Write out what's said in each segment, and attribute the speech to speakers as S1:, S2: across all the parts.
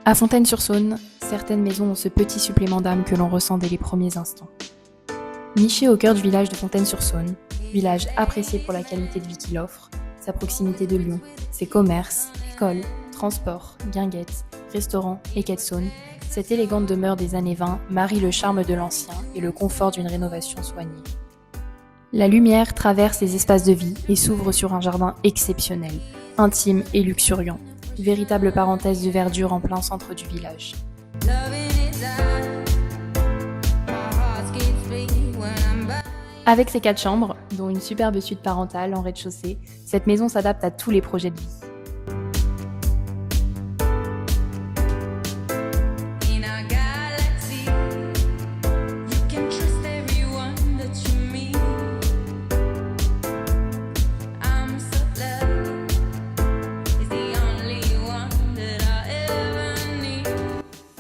S1: À Fontaine-sur-Saône, certaines maisons ont ce petit supplément d'âme que l'on ressent dès les premiers instants. Niché au cœur du village de Fontaine-sur-Saône, village apprécié pour la qualité de vie qu'il offre, sa proximité de Lyon, ses commerces, écoles, transports, guinguettes, restaurants et quais de Saône, cette élégante demeure des années 20 marie le charme de l'ancien et le confort d'une rénovation soignée. La lumière traverse les espaces de vie et s'ouvre sur un jardin exceptionnel, intime et luxuriant, véritable parenthèse de verdure en plein centre du village. Avec ses 4 chambres, dont une superbe suite parentale en rez-de-chaussée, cette maison s'adapte à tous les projets de vie.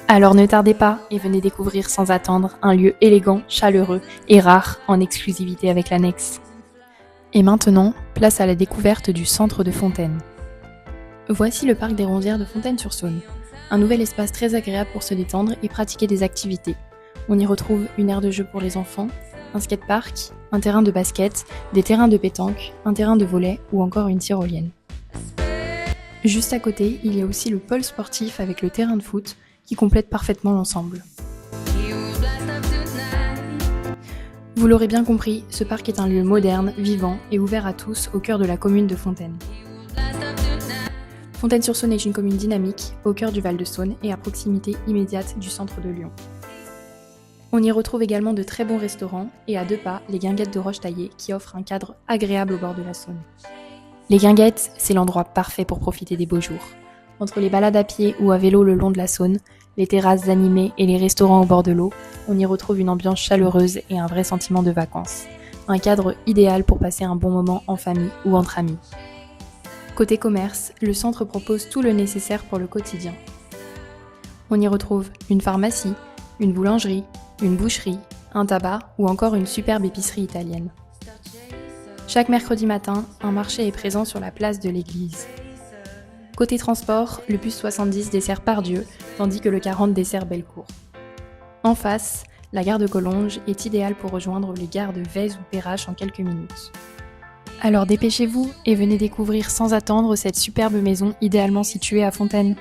S1: Alors ne tardez pas et venez découvrir sans attendre un lieu élégant, chaleureux et rare en exclusivité avec l'annexe. Et maintenant, place à la découverte du centre de Fontaine. Voici le parc des Rondières de Fontaine-sur-Saône, un nouvel espace très agréable pour se détendre et pratiquer des activités. On y retrouve une aire de jeu pour les enfants, un skatepark, un terrain de basket, des terrains de pétanque, un terrain de volley ou encore une tyrolienne. Juste à côté, il y a aussi le pôle sportif avec le terrain de foot, qui complète parfaitement l'ensemble. Vous l'aurez bien compris, ce parc est un lieu moderne, vivant et ouvert à tous au cœur de la commune de Fontaine. Fontaine-sur-Saône est une commune dynamique, au cœur du Val-de-Saône et à proximité immédiate du centre de Lyon. On y retrouve également de très bons restaurants et à 2 pas, les guinguettes de Rochetaillé qui offrent un cadre agréable au bord de la Saône. Les guinguettes, c'est l'endroit parfait pour profiter des beaux jours. Entre les balades à pied ou à vélo le long de la Saône, les terrasses animées et les restaurants au bord de l'eau, on y retrouve une ambiance chaleureuse et un vrai sentiment de vacances. Un cadre idéal pour passer un bon moment en famille ou entre amis. Côté commerce, le centre propose tout le nécessaire pour le quotidien. On y retrouve une pharmacie, une boulangerie, une boucherie, un tabac ou encore une superbe épicerie italienne. Chaque mercredi matin, un marché est présent sur la place de l'église. Côté transport, le bus 70 dessert Pardieu, tandis que le 40 dessert Bellecour. En face, la gare de Collonges est idéale pour rejoindre les gares de Vèze ou Perrache en quelques minutes. Alors dépêchez-vous et venez découvrir sans attendre cette superbe maison idéalement située à Fontaine.